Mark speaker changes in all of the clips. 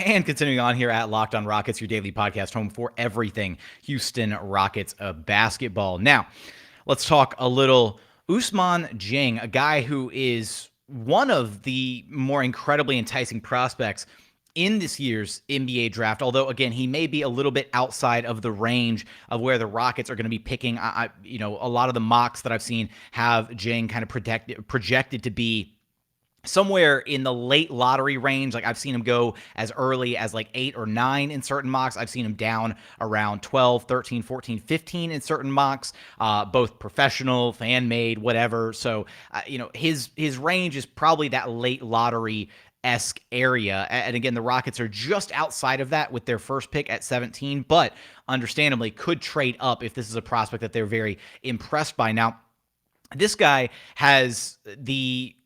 Speaker 1: And continuing on here at Locked On Rockets, your daily podcast home for everything Houston Rockets basketball. Now, let's talk a little Ousmane Dieng, a guy who is one of the more incredibly enticing prospects in this year's NBA draft. Although, again, he may be a little bit outside of the range of where the Rockets are going to be picking. A lot of the mocks that I've seen have Dieng kind of projected to be somewhere in the late lottery range. Like I've seen him go as early as like 8 or 9 in certain mocks. I've seen him down around 12, 13, 14, 15 in certain mocks, both professional, fan made, whatever. So, his range is probably that late lottery-esque area. And again, the Rockets are just outside of that with their first pick at 17, but understandably could trade up if this is a prospect that they're very impressed by. Now, this guy has the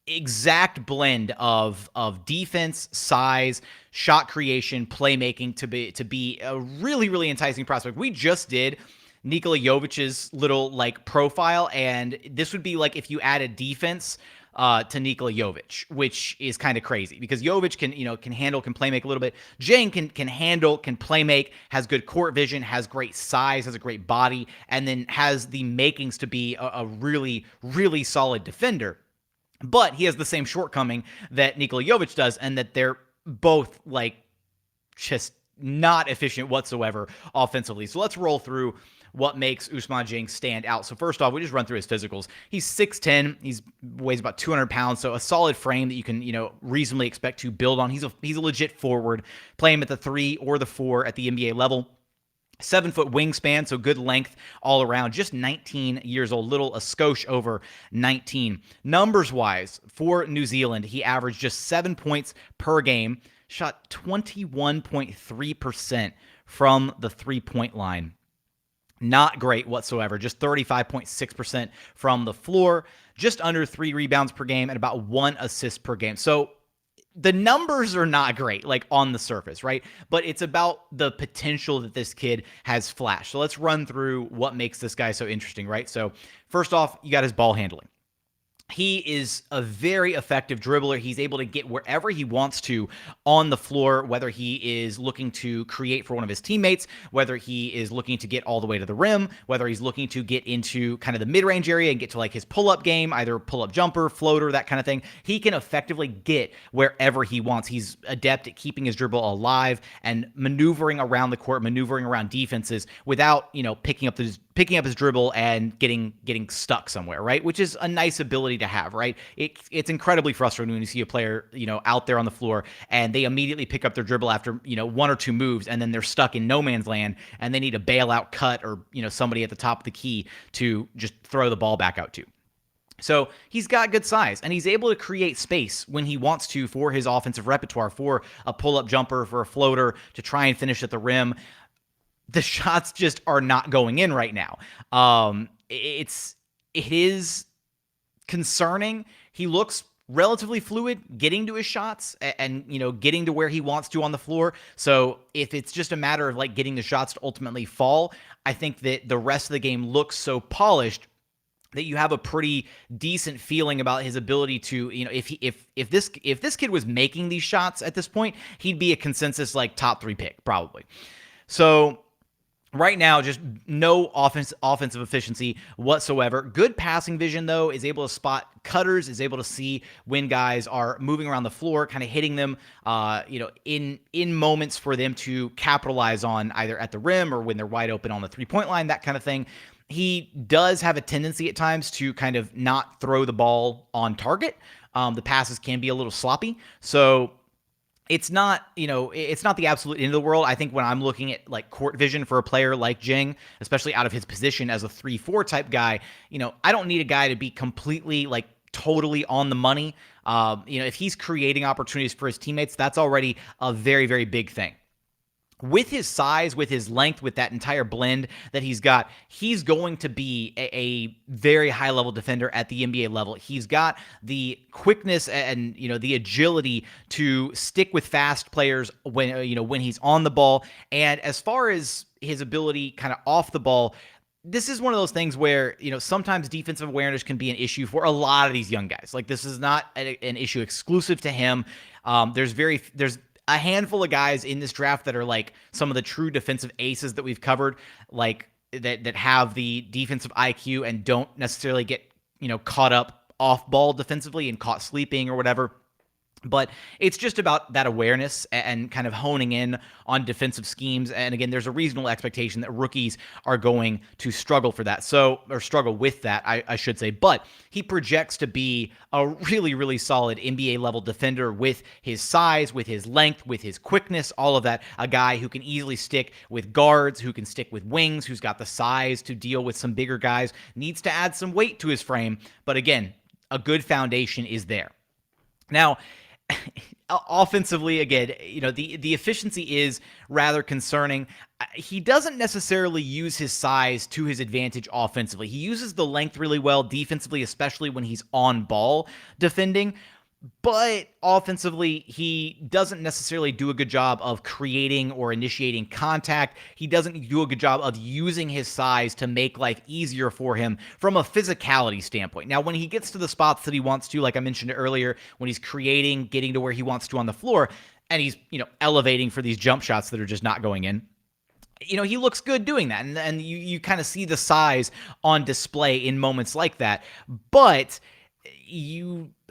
Speaker 1: exact blend of defense, size, shot creation, playmaking to be a really, really enticing prospect. We just did Nikola Jovic's little like profile, and this would be like if you added defense to Nikola Jovic, which is kind of crazy because Jovic can handle, can play make a little bit. Dieng can handle, can play make, has good court vision, has great size, has a great body, and then has the makings to be a really, really solid defender. But he has the same shortcoming that Nikola Jovic does, and that they're both like just not efficient whatsoever offensively. So let's roll through what makes Ousmane Dieng stand out. So first off, we just run through his physicals. He's 6'10", he weighs about 200 pounds, so a solid frame that you can reasonably expect to build on. He's a legit forward, playing at the 3 or the 4 at the NBA level. 7-foot wingspan, so good length all around. Just 19 years old, a skosh over 19. Numbers-wise, for New Zealand, he averaged just 7 points per game, shot 21.3% from the three-point line. Not great whatsoever, just 35.6% from the floor, just under 3 rebounds per game, and about 1 assist per game. So the numbers are not great, like on the surface, right? But it's about the potential that this kid has flashed. So let's run through what makes this guy so interesting, right? So first off, you got his ball handling. He is a very effective dribbler. He's able to get wherever he wants to on the floor, whether he is looking to create for one of his teammates, whether he is looking to get all the way to the rim, whether he's looking to get into kind of the mid-range area and get to like his pull-up game, either pull-up jumper, floater, that kind of thing. He can effectively get wherever he wants. He's adept at keeping his dribble alive and maneuvering around the court, maneuvering around defenses without, picking up his dribble and getting stuck somewhere, right? Which is a nice ability to have, right? It's incredibly frustrating when you see a player, out there on the floor and they immediately pick up their dribble after, 1 or 2 moves, and then they're stuck in no man's land and they need a bailout cut or, somebody at the top of the key to just throw the ball back out to. So he's got good size, and he's able to create space when he wants to for his offensive repertoire, for a pull-up jumper, for a floater, to try and finish at the rim. The shots just are not going in right now. It is concerning. He looks relatively fluid getting to his shots and getting to where he wants to on the floor. So if it's just a matter of like getting the shots to ultimately fall, I think that the rest of the game looks so polished that you have a pretty decent feeling about his ability to, if this kid was making these shots at this point, he'd be a consensus like top 3 pick probably. So right now, just no offensive efficiency whatsoever. Good passing vision, though, is able to spot cutters, is able to see when guys are moving around the floor, kind of hitting them, in moments for them to capitalize on, either at the rim or when they're wide open on the three-point line, that kind of thing. He does have a tendency at times to kind of not throw the ball on target. The passes can be a little sloppy. So it's not, it's not the absolute end of the world. I think when I'm looking at like court vision for a player like Dieng, especially out of his position as a 3-4 type guy, I don't need a guy to be completely like totally on the money. If he's creating opportunities for his teammates, that's already a very, very big thing. With his size, with his length, with that entire blend that he's got, he's going to be a very high-level defender at the NBA level. He's got the quickness and the agility to stick with fast players when he's on the ball. And as far as his ability kind of off the ball, this is one of those things where, sometimes defensive awareness can be an issue for a lot of these young guys. Like, this is not an issue exclusive to him. There's a handful of guys in this draft that are like some of the true defensive aces that we've covered, like that have the defensive IQ and don't necessarily get, caught up off ball defensively and caught sleeping or whatever. But it's just about that awareness and kind of honing in on defensive schemes. And again, there's a reasonable expectation that rookies are going to struggle for that. Or struggle with that, I should say. But he projects to be a really, really solid NBA level defender with his size, with his length, with his quickness, all of that. A guy who can easily stick with guards, who can stick with wings, who's got the size to deal with some bigger guys, needs to add some weight to his frame. But again, a good foundation is there. Now, offensively, again, the efficiency is rather concerning. He doesn't necessarily use his size to his advantage offensively. He uses the length really well defensively, especially when he's on ball defending. But offensively, he doesn't necessarily do a good job of creating or initiating contact. He doesn't do a good job of using his size to make life easier for him from a physicality standpoint. Now, when he gets to the spots that he wants to, like I mentioned earlier, when he's creating, getting to where he wants to on the floor, and he's, elevating for these jump shots that are just not going in, he looks good doing that. And you kind of see the size on display in moments like that. But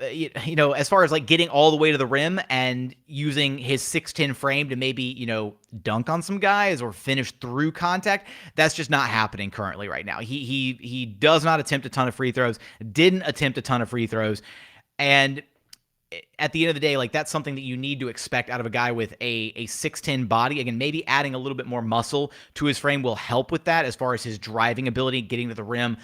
Speaker 1: as far as like getting all the way to the rim and using his 6'10" frame to maybe, dunk on some guys or finish through contact, that's just not happening currently right now. He does not attempt a ton of free throws, didn't attempt a ton of free throws. And at the end of the day, like that's something that you need to expect out of a guy with a 6'10" body. Again, maybe adding a little bit more muscle to his frame will help with that as far as his driving ability, getting to the rim.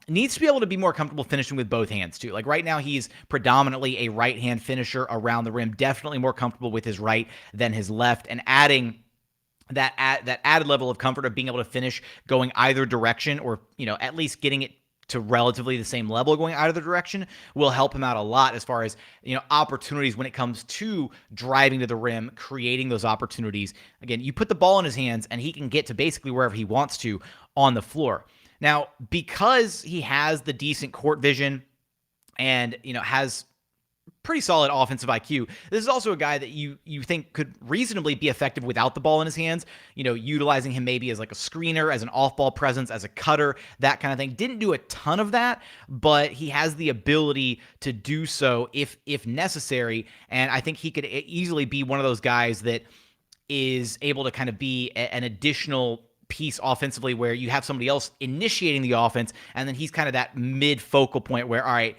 Speaker 1: Needs to be able to be more comfortable finishing with both hands too. Like right now, he's predominantly a right-hand finisher around the rim, definitely more comfortable with his right than his left, and adding that added level of comfort of being able to finish going either direction, or at least getting it to relatively the same level going either direction, will help him out a lot as far as, opportunities when it comes to driving to the rim, creating those opportunities. Again, you put the ball in his hands and he can get to basically wherever he wants to on the floor. Now, because he has the decent court vision and, has pretty solid offensive IQ, this is also a guy that you think could reasonably be effective without the ball in his hands, utilizing him maybe as like a screener, as an off-ball presence, as a cutter, that kind of thing. Didn't do a ton of that, but he has the ability to do so if necessary, and I think he could easily be one of those guys that is able to kind of be an additional piece offensively, where you have somebody else initiating the offense, and then he's kind of that mid focal point where, all right,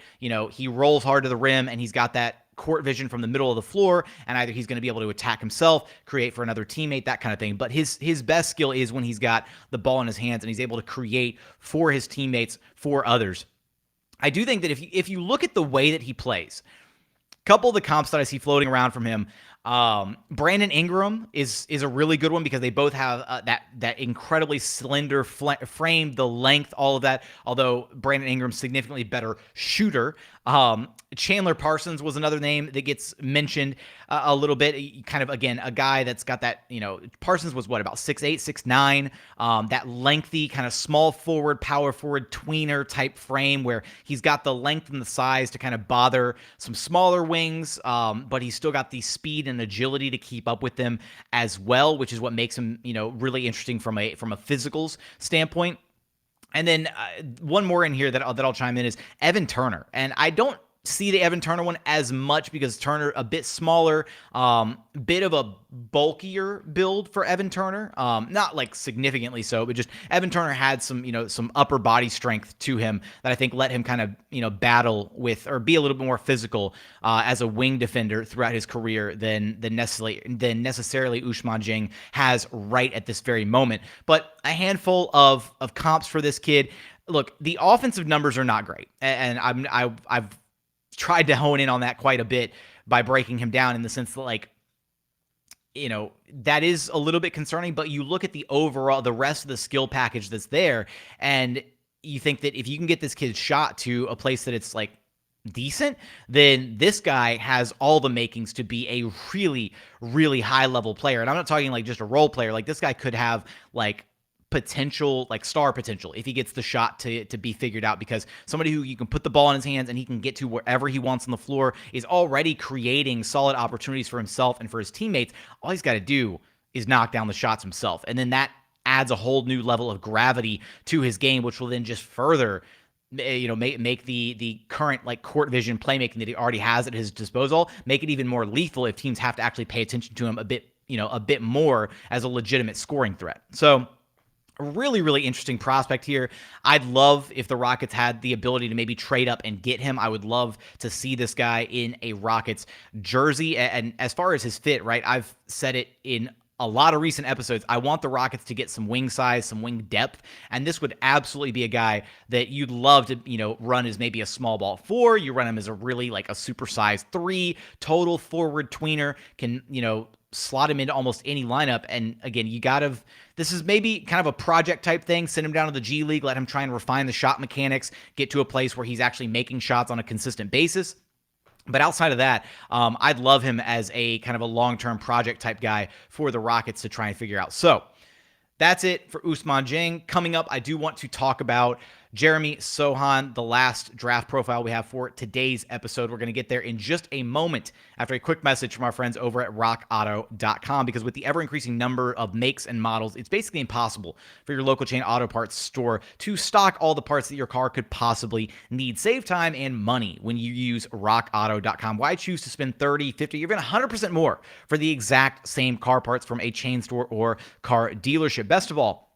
Speaker 1: he rolls hard to the rim and he's got that court vision from the middle of the floor, and either he's going to be able to attack himself, create for another teammate, that kind of thing. But his best skill is when he's got the ball in his hands and he's able to create for his teammates, for others. I do think that if you look at the way that he plays, a couple of the comps that I see floating around from him, Brandon Ingram is a really good one because they both have that incredibly slender frame, the length, all of that. Although Brandon Ingram's significantly better shooter. Chandler Parsons was another name that gets mentioned a little bit. Kind of, again, a guy that's got that, Parsons was about 6'8", 6'9", that lengthy kind of small forward, power forward, tweener type frame where he's got the length and the size to kind of bother some smaller wings, but he's still got the speed and agility to keep up with them as well, which is what makes him, really interesting from a physicals standpoint. And then one more in here that I'll chime in is Evan Turner. And I don't see the Evan Turner one as much because Turner a bit smaller, bit of a bulkier build for Evan Turner. Not like significantly so, but just Evan Turner had some upper body strength to him that I think let him kind of battle with or be a little bit more physical as a wing defender throughout his career than necessarily Ousmane Dieng has right at this very moment. But a handful of comps for this kid. Look, the offensive numbers are not great, and I've tried to hone in on that quite a bit by breaking him down in the sense that, that is a little bit concerning, but you look at the rest of the skill package that's there, and you think that if you can get this kid's shot to a place that it's decent, then this guy has all the makings to be a really, really high level player. And I'm not talking just a role player. This guy could have potential, like star potential, if he gets the shot to be figured out, because somebody who you can put the ball in his hands and he can get to wherever he wants on the floor is already creating solid opportunities for himself and for his teammates. All he's got to do is knock down the shots himself. And then that adds a whole new level of gravity to his game, which will then just further make the current like court vision playmaking that he already has at his disposal, make it even more lethal if teams have to actually pay attention to him a bit more as a legitimate scoring threat. So a really, really interesting prospect here. I'd love if the Rockets had the ability to maybe trade up and get him. I would love to see this guy in a Rockets jersey. And as far as his fit, right, I've said it in a lot of recent episodes, I want the Rockets to get some wing size, some wing depth, and this would absolutely be a guy that you'd love to, run as maybe a small ball 4. You run him as a really like a supersized 3, total forward tweener, can, slot him into almost any lineup. And again, this is maybe kind of a project type thing. Send him down to the G League, let him try and refine the shot mechanics, get to a place where he's actually making shots on a consistent basis. But outside of that, I'd love him as a kind of a long-term project type guy for the Rockets to try and figure out. So that's it for Ousmane Dieng. Coming up, I do want to talk about Jeremy Sochan, the last draft profile we have for today's episode. We're going to get there in just a moment after a quick message from our friends over at rockauto.com, because with the ever-increasing number of makes and models, it's basically impossible for your local chain auto parts store to stock all the parts that your car could possibly need. Save time and money when you use rockauto.com. Why choose to spend 30, 50, even 100% more for the exact same car parts from a chain store or car dealership? Best of all,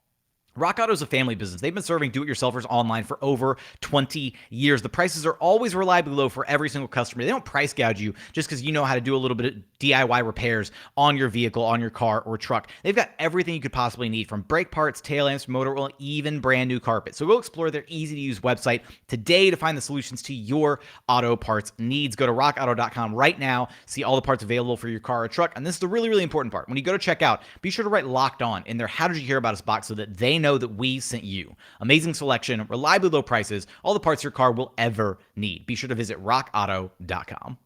Speaker 1: Rock Auto is a family business. They've been serving do-it-yourselfers online for over 20 years. The prices are always reliably low for every single customer. They don't price gouge you just because you know how to do a little bit of DIY repairs on your vehicle, on your car or truck. They've got everything you could possibly need, from brake parts, tail lamps, motor oil, even brand new carpet. So go explore their easy-to-use website today to find the solutions to your auto parts needs. Go to rockauto.com right now, see all the parts available for your car or truck. And this is the really, really important part. When you go to checkout, be sure to write "Locked On" in their "How did you hear about us" box so that they know that we sent you. Amazing selection, reliably low prices, all the parts your car will ever need. Be sure to visit rockauto.com.